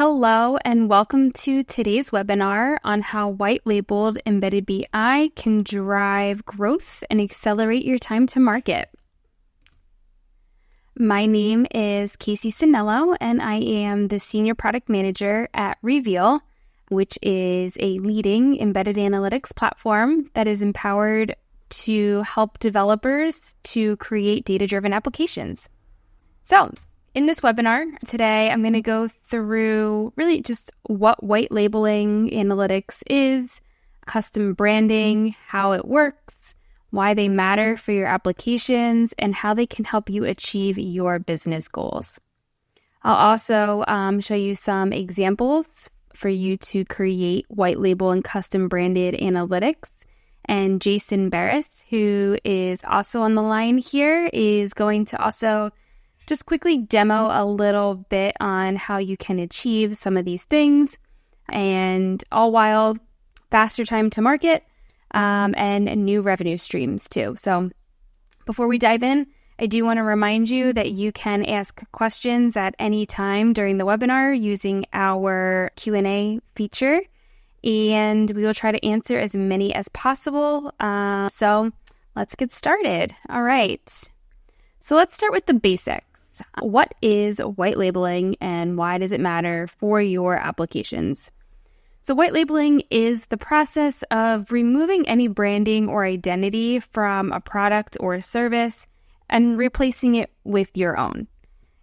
Hello, and welcome to today's webinar on how white-labeled embedded BI can drive growth and accelerate your time to market. My name is Casey Sinello, and I am the Senior Product Manager at Reveal, which is a leading embedded analytics platform that is empowered to help developers to create data-driven applications. So, in this webinar today, I'm going to go through really just what white labeling analytics is, custom branding, how it works, why they matter for your applications, and how they can help you achieve your business goals. I'll also show you some examples for you to create white label and custom branded analytics. And Jason Barris, who is also on the line here, is going to also just quickly demo a little bit on how you can achieve some of these things, and all while faster time to market and new revenue streams too. So before we dive in, I do want to remind you that you can ask questions at any time during the webinar using our Q&A feature, and we will try to answer as many as possible. So let's get started. All right. So let's start with the basics. What is white labeling and why does it matter for your applications? So white labeling is the process of removing any branding or identity from a product or a service and replacing it with your own.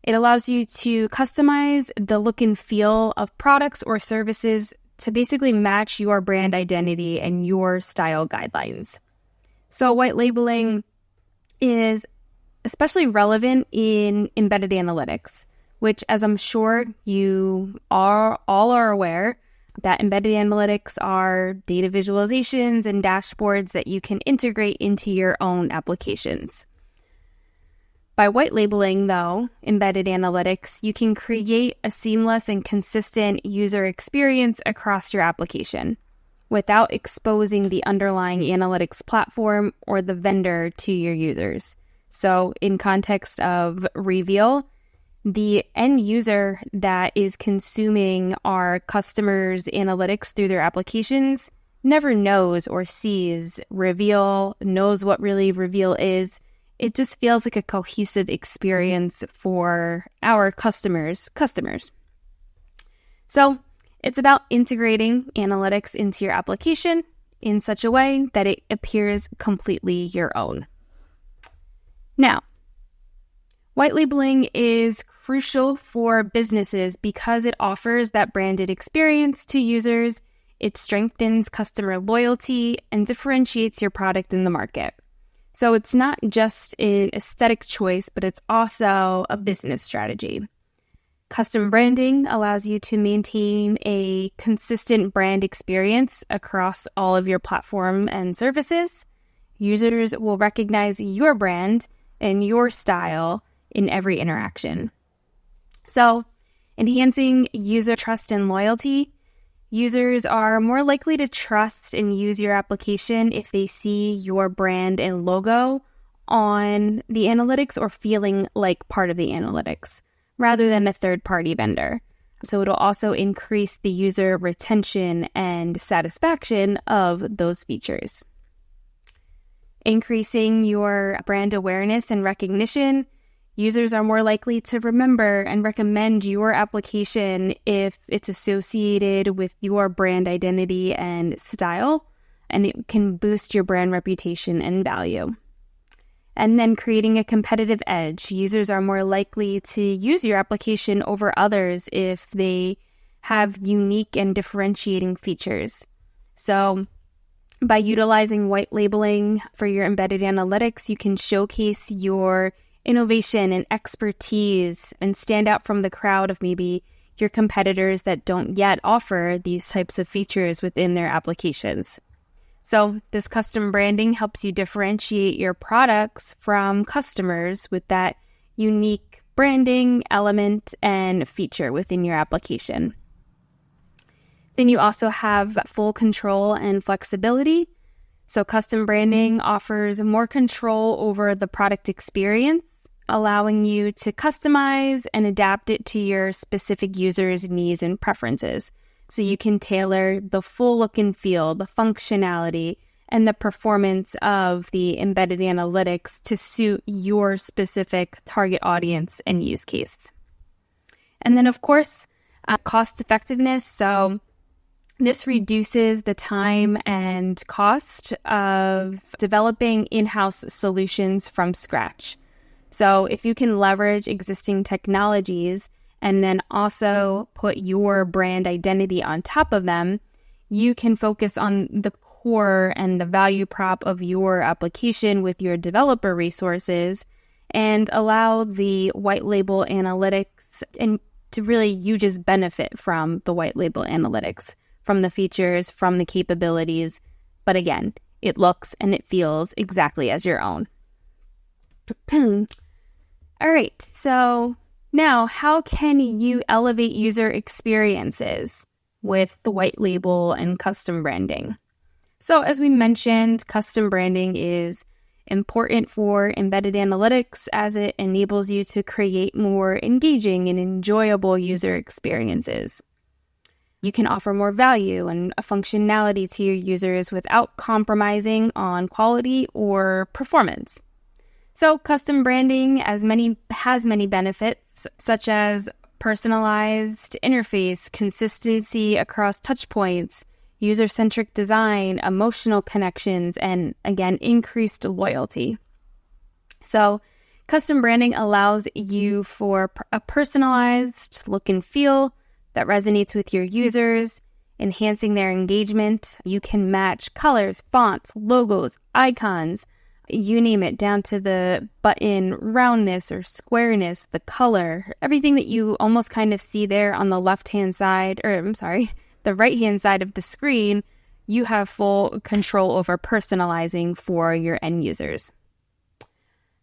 It allows you to customize the look and feel of products or services to basically match your brand identity and your style guidelines. So white labeling is especially relevant in embedded analytics, which, as I'm sure you all are aware, that embedded analytics are data visualizations and dashboards that you can integrate into your own applications. By white labeling, though, embedded analytics, you can create a seamless and consistent user experience across your application without exposing the underlying analytics platform or the vendor to your users. So in context of Reveal, the end user that is consuming our customers' analytics through their applications never knows or sees Reveal, knows what really Reveal is. It just feels like a cohesive experience for our customers. So it's about integrating analytics into your application in such a way that it appears completely your own. Now, white labeling is crucial for businesses because it offers that branded experience to users, it strengthens customer loyalty, and differentiates your product in the market. So it's not just an aesthetic choice, but it's also a business strategy. Custom branding allows you to maintain a consistent brand experience across all of your platform and services. Users will recognize your brand and your style in every interaction. So, enhancing user trust and loyalty, users are more likely to trust and use your application if they see your brand and logo on the analytics or feeling like part of the analytics rather than a third-party vendor. So it'll also increase the user retention and satisfaction of those features. Increasing your brand awareness and recognition, users are more likely to remember and recommend your application if it's associated with your brand identity and style, and it can boost your brand reputation and value. And then creating a competitive edge. Users are more likely to use your application over others if they have unique and differentiating features. So, by utilizing white labeling for your embedded analytics, you can showcase your innovation and expertise and stand out from the crowd of maybe your competitors that don't yet offer these types of features within their applications. So this custom branding helps you differentiate your products from customers with that unique branding element and feature within your application. Then you also have full control and flexibility. So custom branding offers more control over the product experience allowing you to customize and adapt it to your specific user's needs and preferences. So you can tailor the full look and feel, the functionality, and the performance of the embedded analytics to suit your specific target audience and use case. And then, of course, cost effectiveness. So this reduces the time and cost of developing in-house solutions from scratch. So if you can leverage existing technologies and then also put your brand identity on top of them, you can focus on the core and the value prop of your application with your developer resources and allow the white label analytics and to really you just benefit from the white label analytics, from the features, from the capabilities. But again, it looks and it feels exactly as your own. All right, so now how can you elevate user experiences with the white label and custom branding? So as we mentioned, custom branding is important for embedded analytics as it enables you to create more engaging and enjoyable user experiences. You can offer more value and a functionality to your users without compromising on quality or performance. So custom branding has many benefits, such as personalized interface, consistency across touchpoints, user-centric design, emotional connections, and again, increased loyalty. So custom branding allows you for a personalized look and feel that resonates with your users, enhancing their engagement. You can match colors, fonts, logos, icons, you name it, down to the button roundness or squareness, the color, everything that you almost kind of see there on the left-hand side, the right-hand side of the screen, you have full control over personalizing for your end users.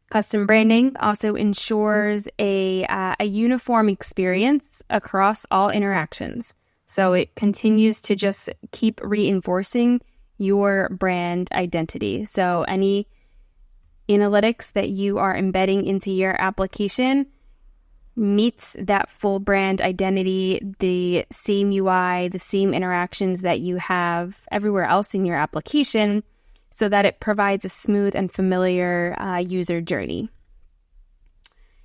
Custom branding also ensures a uniform experience across all interactions. So it continues to just keep reinforcing your brand identity. So any analytics that you are embedding into your application meets that full brand identity, the same UI, the same interactions that you have everywhere else in your application, so that it provides a smooth and familiar user journey.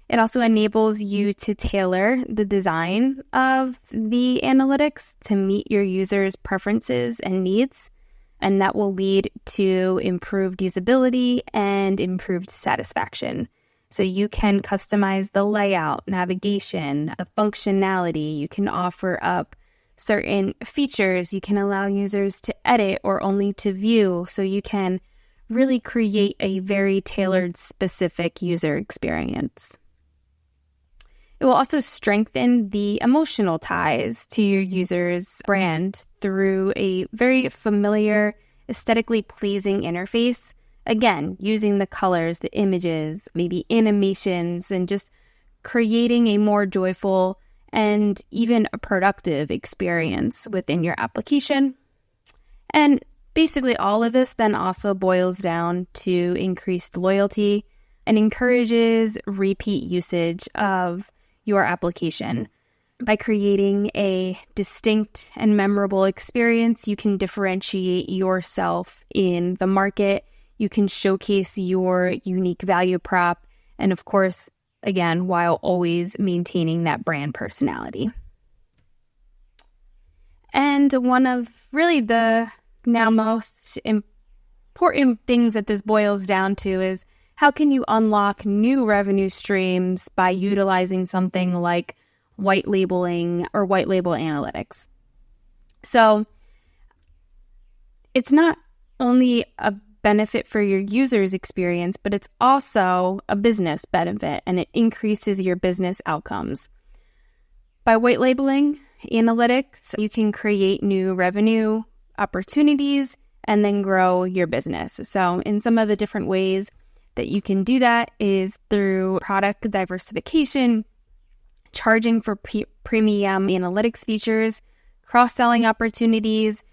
It also enables you to tailor the design of the analytics to meet your users' preferences and needs, and that will lead to improved usability and improved satisfaction. So you can customize the layout, navigation, the functionality. You can offer up certain features. You can allow users to edit or only to view. So you can really create a very tailored, specific user experience. It will also strengthen the emotional ties to your user's brand through a very familiar, aesthetically pleasing interface. Again, using the colors, the images, maybe animations, and just creating a more joyful and even a productive experience within your application. And basically all of this then also boils down to increased loyalty and encourages repeat usage of your application. By creating a distinct and memorable experience, you can differentiate yourself in the market. You can showcase your unique value prop, and of course, again, while always maintaining that brand personality. And one of really the now most important things that this boils down to is how can you unlock new revenue streams by utilizing something like white labeling or white label analytics? So it's not only a benefit for your user's experience, but it's also a business benefit, and it increases your business outcomes. By white labeling analytics, you can create new revenue opportunities and then grow your business. So in some of the different ways that you can do that is through product diversification, charging for premium analytics features, cross-selling opportunities,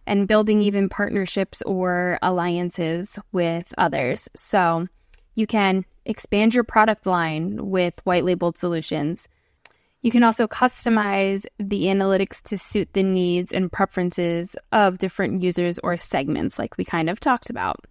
and building even partnerships or alliances with others. So you can expand your product line with white labeled solutions. You can also customize the analytics to suit the needs and preferences of different users or segments, like we kind of talked about.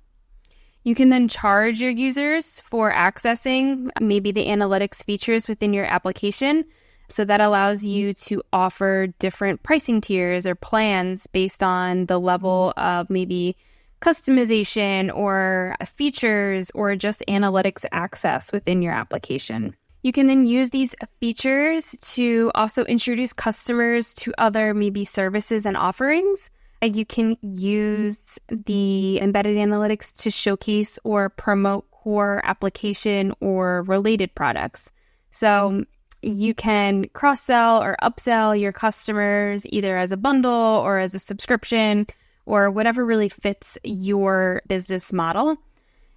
You can then charge your users for accessing maybe the analytics features within your application. So that allows you to offer different pricing tiers or plans based on the level of maybe customization or features or just analytics access within your application. You can then use these features to also introduce customers to other maybe services and offerings. You can use the embedded analytics to showcase or promote core application or related products. So you can cross-sell or upsell your customers either as a bundle or as a subscription or whatever really fits your business model.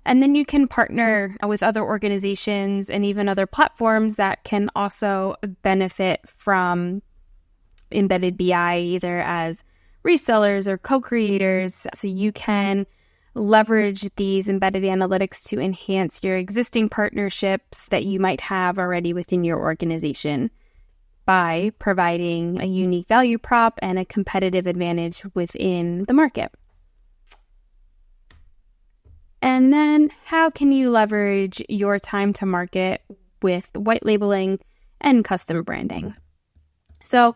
And then you can partner with other organizations and even other platforms that can also benefit from embedded BI, either as resellers or co-creators. So you can leverage these embedded analytics to enhance your existing partnerships that you might have already within your organization by providing a unique value prop and a competitive advantage within the market. And then how can you leverage your time to market with white labeling and custom branding? So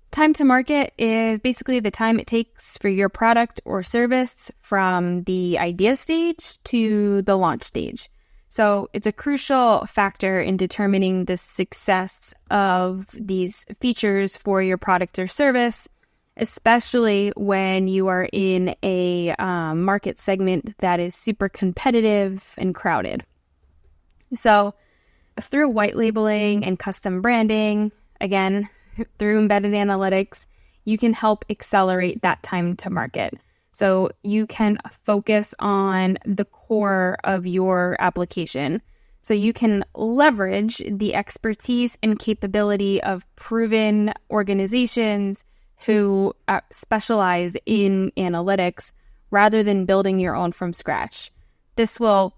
time to market is basically the time it takes for your product or service from the idea stage to the launch stage. So it's a crucial factor in determining the success of these features for your product or service, especially when you are in a market segment that is super competitive and crowded. So through white labeling and custom branding, again, through embedded analytics, you can help accelerate that time to market. So you can focus on the core of your application. So you can leverage the expertise and capability of proven organizations who specialize in analytics rather than building your own from scratch. This will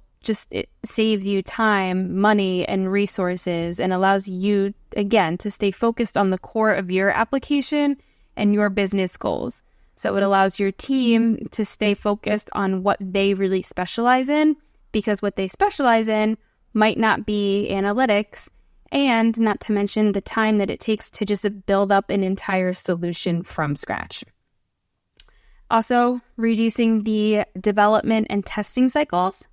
it saves you time, money, and resources and allows you, again, to stay focused on the core of your application and your business goals. So it allows your team to stay focused on what they really specialize in, because what they specialize in might not be analytics, and not to mention the time that it takes to just build up an entire solution from scratch. Also, reducing the development and testing cycles.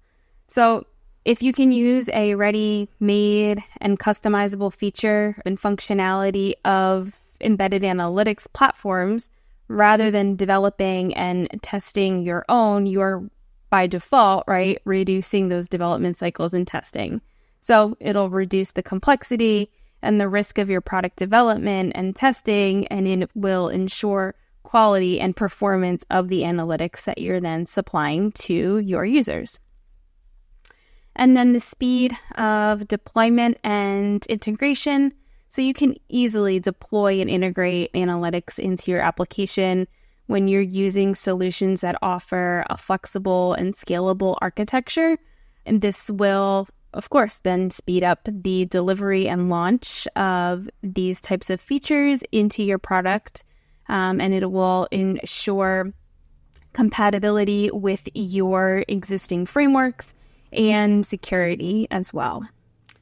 So if you can use a ready-made and customizable feature and functionality of embedded analytics platforms, rather than developing and testing your own, you're by default, right, reducing those development cycles and testing. So it'll reduce the complexity and the risk of your product development and testing, and it will ensure quality and performance of the analytics that you're then supplying to your users. And then the speed of deployment and integration. So you can easily deploy and integrate analytics into your application when you're using solutions that offer a flexible and scalable architecture. And this will, of course, then speed up the delivery and launch of these types of features into your product. And it will ensure compatibility with your existing frameworks and security as well.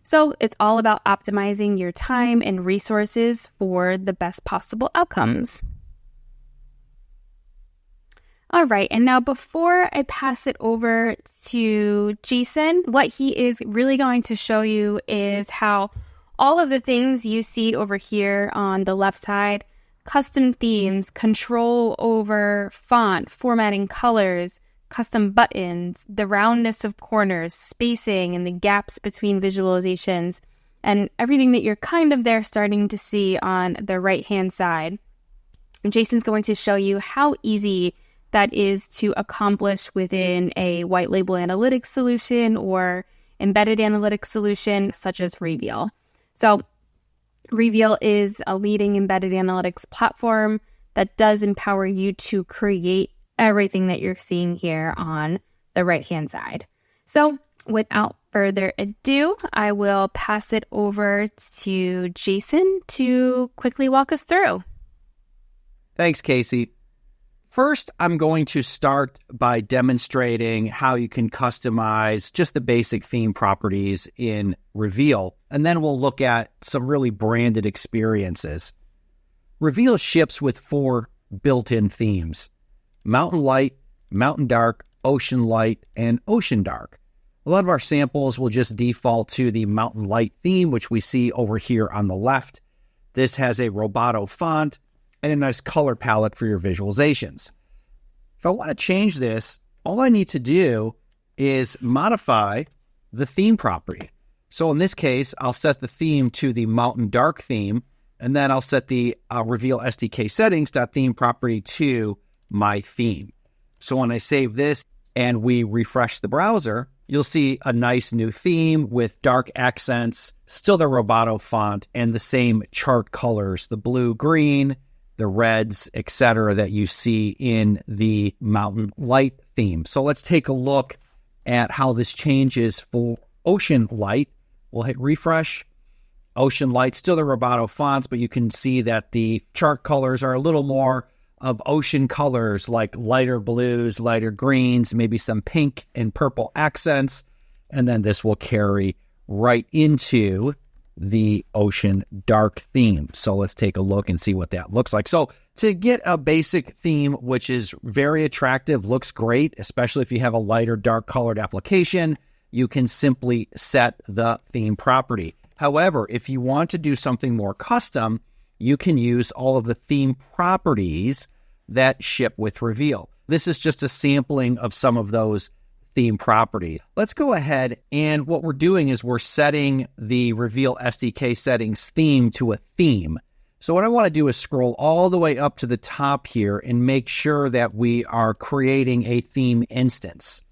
So it's all about optimizing your time and resources for the best possible outcomes. All right, and now before I pass it over to Jason, what he is really going to show you is how all of the things you see over here on the left side, custom themes, control over font, formatting, colors, custom buttons, the roundness of corners, spacing, and the gaps between visualizations, and everything that you're kind of there starting to see on the right-hand side. And Jason's going to show you how easy that is to accomplish within a white label analytics solution or embedded analytics solution such as Reveal. So Reveal is a leading embedded analytics platform that does empower you to create everything that you're seeing here on the right-hand side. So without further ado, I will pass it over to Jason to quickly walk us through. Thanks, Casey. First, I'm going to start by demonstrating how you can customize just the basic theme properties in Reveal, and then we'll look at some really branded experiences. Reveal ships with 4 built-in themes: Mountain Light, Mountain Dark, Ocean Light, and Ocean Dark. A lot of our samples will just default to the Mountain Light theme, which we see over here on the left. This has a Roboto font and a nice color palette for your visualizations. If I want to change this, all I need to do is modify the theme property. So in this case, I'll set the theme to the Mountain Dark theme, and then I'll set the Reveal SDK settings.theme property to my theme. So when I save this and we refresh the browser, you'll see a nice new theme with dark accents, still the Roboto font, and the same chart colors, the blue, green, the reds, etc., that you see in the Mountain Light theme. So let's take a look at how this changes for Ocean Light. We'll hit refresh. Ocean Light, still the Roboto fonts, but you can see that the chart colors are a little more of ocean colors, like lighter blues, lighter greens, maybe some pink and purple accents, and then this will carry right into the Ocean Dark theme. So let's take a look and see what that looks like. So to get a basic theme, which is very attractive, looks great, especially if you have a lighter dark colored application, you can simply set the theme property. However, if you want to do something more custom, you can use all of the theme properties that ship with Reveal. This is just a sampling of some of those theme properties. Let's go ahead, and what we're doing is we're setting the Reveal SDK settings theme to a theme. So what I want to do is scroll all the way up to the top here and make sure that we are creating a theme instance.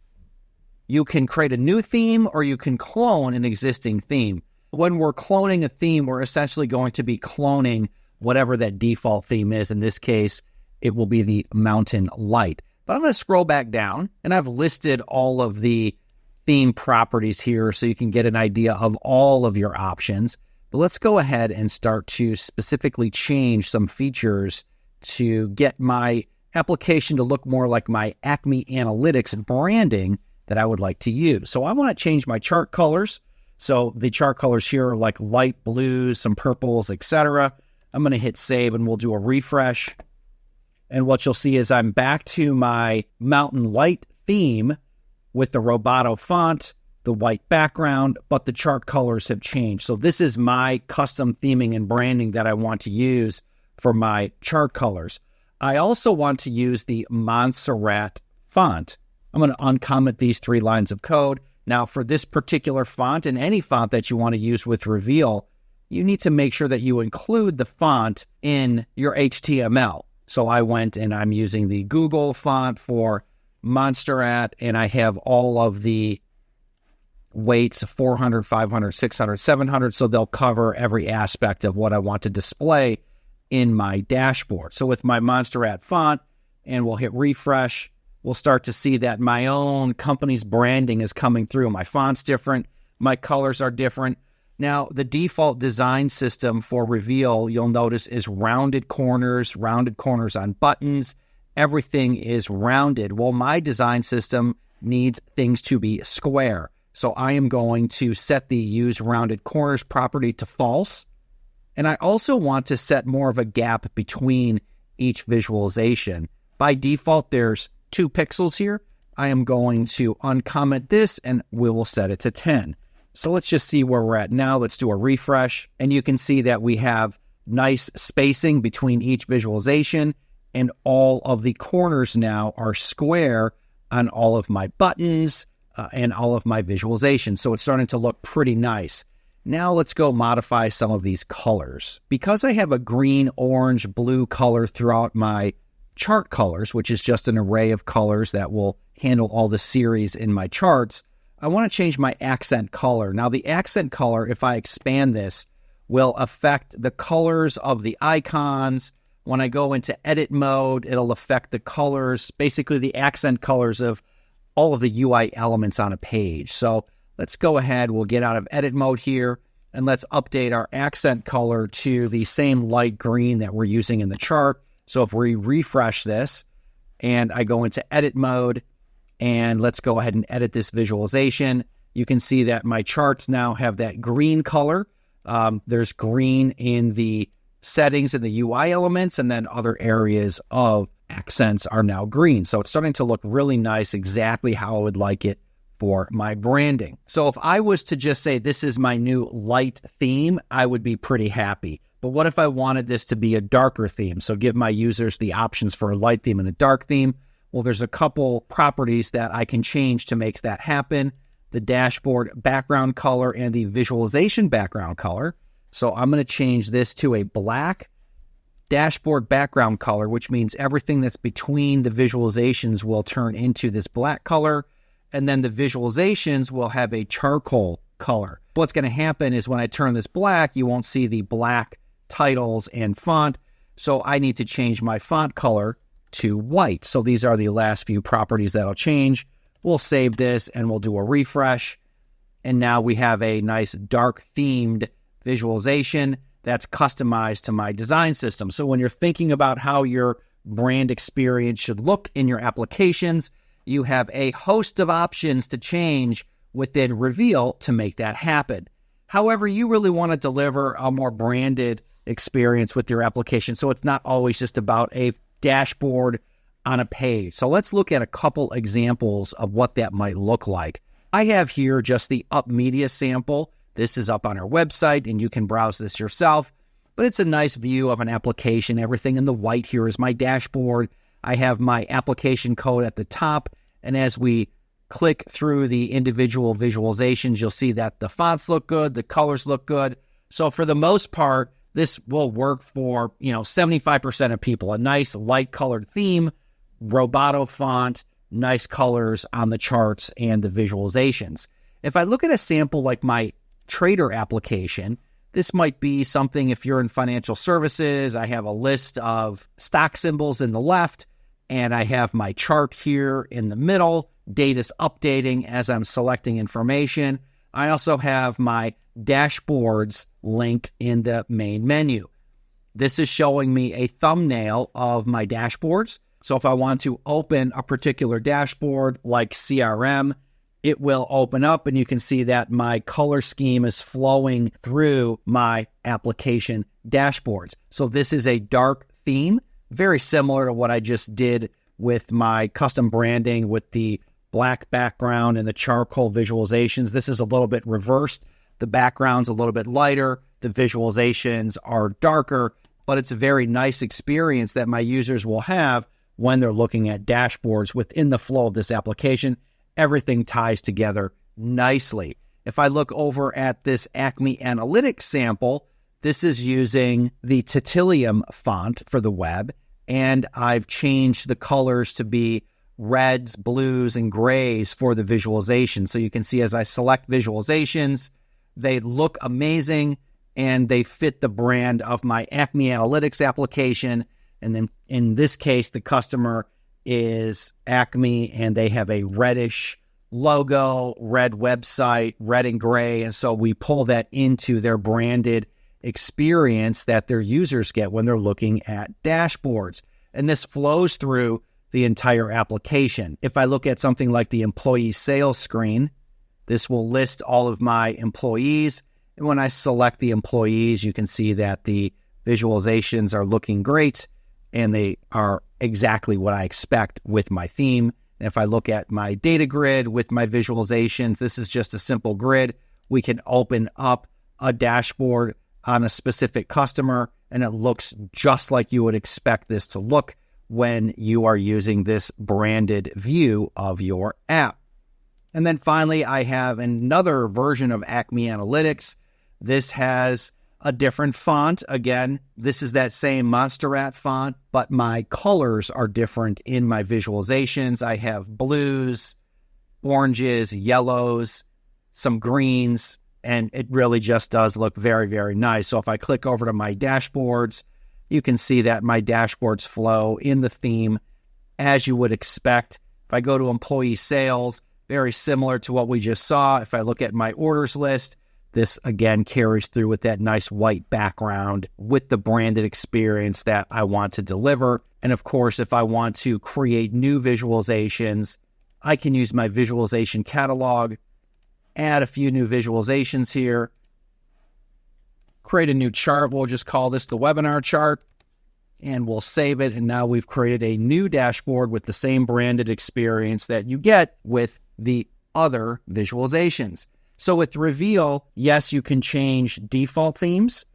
You can create a new theme or you can clone an existing theme. When we're cloning a theme, we're essentially going to be cloning whatever that default theme is. In this case, it will be the Mountain Light. But I'm going to scroll back down, and I've listed all of the theme properties here so you can get an idea of all of your options. But let's go ahead and start to specifically change some features to get my application to look more like my Acme Analytics branding that I would like to use. So I want to change my chart colors. So the chart colors here are like light blues, some purples, etc. I'm going to hit save and we'll do a refresh. And what you'll see is I'm back to my Mountain Light theme with the Roboto font, the white background, but the chart colors have changed. So this is my custom theming and branding that I want to use for my chart colors. I also want to use the Montserrat font. I'm going to uncomment these 3 lines of code. Now, for this particular font and any font that you want to use with Reveal, you need to make sure that you include the font in your HTML. So I went and I'm using the Google font for Montserrat, and I have all of the weights, 400, 500, 600, 700, so they'll cover every aspect of what I want to display in my dashboard. So with my Montserrat font, and we'll hit refresh, we'll start to see that my own company's branding is coming through. My font's different, my colors are different. Now, the default design system for Reveal, you'll notice, is rounded corners on buttons. Everything is rounded. Well, my design system needs things to be square. So I am going to set the use rounded corners property to false. And I also want to set more of a gap between each visualization. By default, there's 2 pixels here. I am going to uncomment this and we will set it to 10. So let's just see where we're at now. Let's do a refresh. And you can see that we have nice spacing between each visualization, and all of the corners now are square on all of my buttons and all of my visualizations. So it's starting to look pretty nice. Now let's go modify some of these colors. Because I have a green, orange, blue color throughout my chart colors, which is just an array of colors that will handle all the series in my charts, I want to change my accent color. Now the accent color, if I expand this, will affect the colors of the icons. When I go into edit mode, it'll affect the colors, basically the accent colors of all of the UI elements on a page. So let's go ahead. We'll get out of edit mode here, and let's update our accent color to the same light green that we're using in the chart. So if we refresh this and I go into edit mode, and let's go ahead and edit this visualization, you can see that my charts now have that green color. There's green in the settings and the UI elements, and then other areas of accents are now green. So it's starting to look really nice, exactly how I would like it for my branding. So if I was to just say this is my new light theme, I would be pretty happy. But what if I wanted this to be a darker theme? So give my users the options for a light theme and a dark theme. Well, there's a couple properties that I can change to make that happen. The dashboard background color and the visualization background color. So I'm going to change this to a black dashboard background color, which means everything that's between the visualizations will turn into this black color. And then the visualizations will have a charcoal color. What's going to happen is when I turn this black, you won't see the black titles and font. So I need to change my font color to white. So these are the last few properties that'll change. We'll save this and we'll do a refresh. And now we have a nice dark themed visualization that's customized to my design system. So when you're thinking about how your brand experience should look in your applications, you have a host of options to change within Reveal to make that happen. However, you really want to deliver a more branded experience with your application. So it's not always just about a dashboard on a page. So let's look at a couple examples of what that might look like. I have here just the Up Media sample. This is up on our website, and you can browse this yourself. But it's a nice view of an application. Everything in the white here is my dashboard. I have my application code at the top, and as we click through the individual visualizations, you'll see that the fonts look good, the colors look good. So for the most part, this will work for 75% of people. A nice light colored theme, Roboto font, nice colors on the charts and the visualizations. If I look at a sample like my trader application, this might be something if you're in financial services. I have a list of stock symbols in the left, and I have my chart here in the middle. Data's updating as I'm selecting information. I also have my dashboards link in the main menu. This is showing me a thumbnail of my dashboards. So if I want to open a particular dashboard like CRM, it will open up and you can see that my color scheme is flowing through my application dashboards. So this is a dark theme, very similar to what I just did with my custom branding with the black background and the charcoal visualizations. This is a little bit reversed. The background's a little bit lighter. The visualizations are darker, but it's a very nice experience that my users will have when they're looking at dashboards within the flow of this application. Everything ties together nicely. If I look over at this Acme Analytics sample, this is using the Titilium font for the web, and I've changed the colors to be reds, blues, and grays for the visualization. So you can see as I select visualizations, they look amazing, and they fit the brand of my Acme Analytics application. And then in this case, the customer is Acme, and they have a reddish logo, red website, red and gray. And so we pull that into their branded experience that their users get when they're looking at dashboards. And this flows through the entire application. If I look at something like the employee sales screen, this will list all of my employees. And when I select the employees, you can see that the visualizations are looking great, and they are exactly what I expect with my theme. And if I look at my data grid with my visualizations, this is just a simple grid. We can open up a dashboard on a specific customer, and it looks just like you would expect this to look when you are using this branded view of your app. And then finally, I have another version of Acme Analytics. This has a different font. Again, this is that same Montserrat font, but my colors are different in my visualizations. I have blues, oranges, yellows, some greens, and it really just does look very, very nice. So if I click over to my dashboards, you can see that my dashboards flow in the theme as you would expect. If I go to employee sales, very similar to what we just saw. If I look at my orders list, this again carries through with that nice white background with the branded experience that I want to deliver. And of course, if I want to create new visualizations, I can use my visualization catalog, add a few new visualizations here, create a new chart. We'll just call this the webinar chart, and we'll save it. And now we've created a new dashboard with the same branded experience that you get with the other visualizations. So with Reveal, yes, you can change default themes.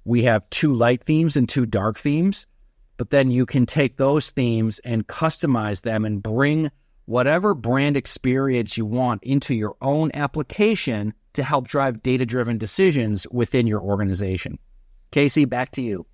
We have 2 light themes and 2 dark themes, but then you can take those themes and customize them and bring whatever brand experience you want into your own application to help drive data-driven decisions within your organization. Casey, back to you.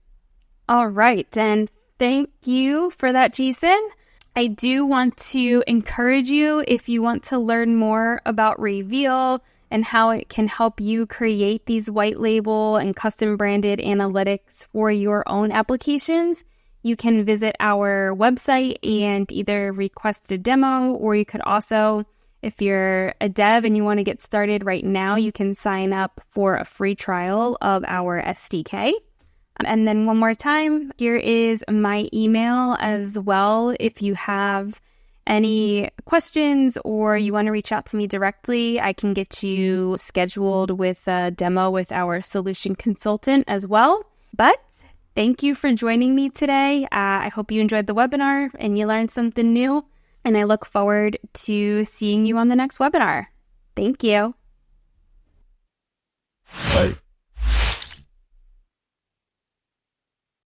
All right, and thank you for that, Jason. I do want to encourage you, if you want to learn more about Reveal and how it can help you create these white label and custom branded analytics for your own applications, you can visit our website and either request a demo, or you could also, if you're a dev and you want to get started right now, you can sign up for a free trial of our SDK. And then one more time, here is my email as well. If you have any questions or you want to reach out to me directly, I can get you scheduled with a demo with our solution consultant as well. But thank you for joining me today. I hope you enjoyed the webinar and you learned something new. And I look forward to seeing you on the next webinar. Thank you. Bye.